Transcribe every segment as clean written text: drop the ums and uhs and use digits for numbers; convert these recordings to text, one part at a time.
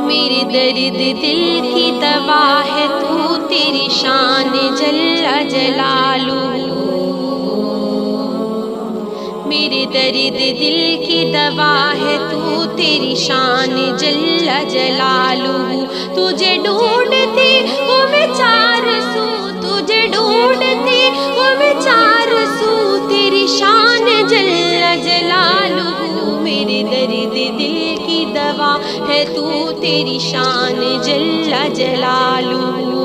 मेरे दर्द दिल की दवा है तू, तेरी शान जल्ला जलालुहू। मेरे दर्द दिल की दवा है तू, तेरी शान जल्ला जलालुहू। तुझे ढूंढती वो मैं चार सू, तुझे ढूंढती वो मैं चार सू, तेरी शान जल्ला जलालुहू। मेरे दर्द दिल की दवा है तू, तेरी शान जल्ला जलालुहू।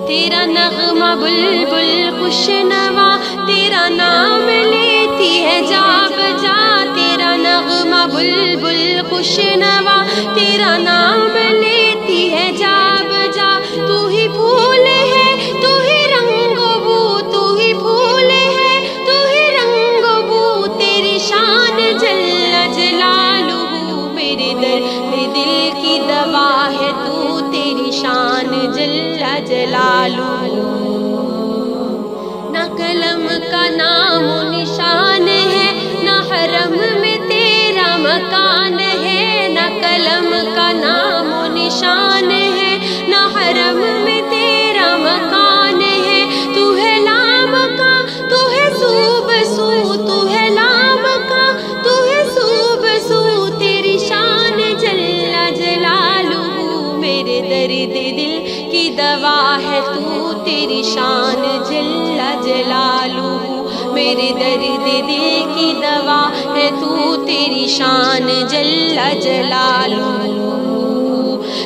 तेरा नगमा बुलबुल खुशनवा, तेरा नाम लेती है जा बजा। तेरा नगमा बुलबुल खुशनवा, तेरा नाम लेती है जा बजा। तू ही फूल है तू ही रंगबू, तू ही फूल है तू ही रंगबू, तेरी शान जल्ला जलालुहू। मेरे दर्द दिल की दवा है तू, तेरी शान जल्ला जलालुहू। ना कलम का नाम निशान है, ना हरम में तेरा मकान है। ना कलम का नाम निशान है, ना हरम में तेरा मकान है। तू है लाम का तू है सूब सू, तू है लाम का तू है सूब सू, तेरी शान जल्ला जलालुहू। मेरे दर्द दिल की दवा है तू, तेरी शान जल्ला जलालुहू। मेरे दर्द दिल की दवा है तू, तेरी शान जल्ला जलालुहू।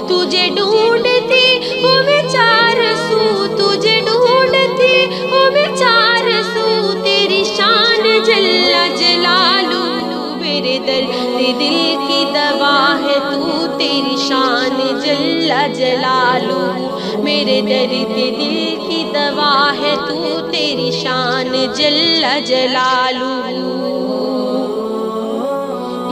तुझे ढूंढती वो मैं चार सू, तुझे ढूंढती वो मैं चार सू, तेरी शान जल्ला जलालुहू। मेरे दर्द दिल की दवा है तू, तेरी शान जल्ला जलालुहू। मेरे दर्द दिल की दवा है तू, तेरी शान जल्ला जलालुहू।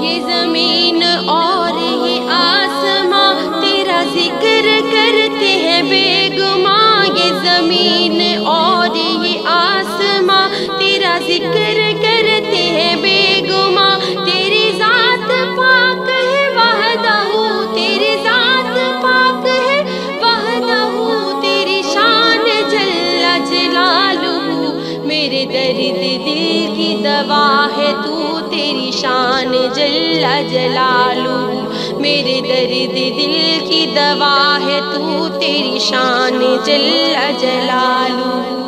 ये ज़मीन और ये आसमां तेरा जिक्र करते हैं बेगुमां। ये ज़मीन और ये आसमां तेरा जिक्र करते हैं बेगुमां। तेरी ज़ात पाक है वहदहू, तेरी ज़ात पाक है वहदहू, तेरी शान जल्ला जलालुहू। मेरे दर्द दिल की दवा है तू, तेरी शान जल्ला जलालुहू। मेरे दर्द दिल की दवा है तू, तेरी शान जल्ला जलालुहू।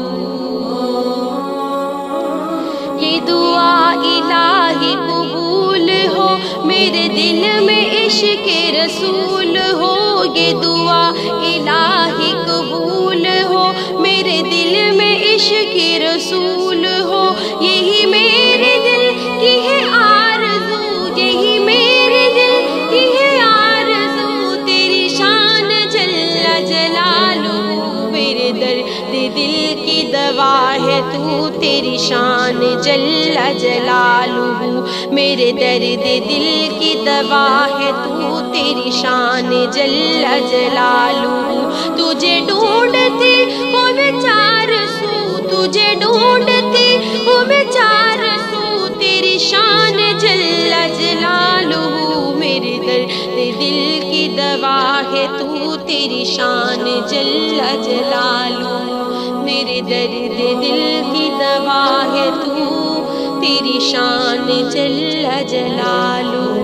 ये दुआ इलाही कबूल हो, मेरे दिल में इश्क़ रसूल हो। ये दुआ इलाही कबूल हो, मेरे दिल में इश्क़ रसूल हो। यही मेरे दिल की है आरज़ू, यही मेरे दिल की है आरज़ू, तेरी शान जल्ला जलालुहू। मेरे दर्द दिल की दवा है तू, तेरी शान जल्ला जलालुहू। मेरे दर्द दिल की दवा है तू, तेरी शान जल्ला जलालुहू। तुझे ढूंढती वो मैं चार सू, तुझे ढूंढती वो मैं चार सू, तेरी शान जल्ला जलालुहू। मेरे दर्द दिल की दवा है तू, तेरी शान जल्ला जलालुहू। मेरे दर्द दिल की दवा है तू, तेरी शान जल्ला जलालुहू।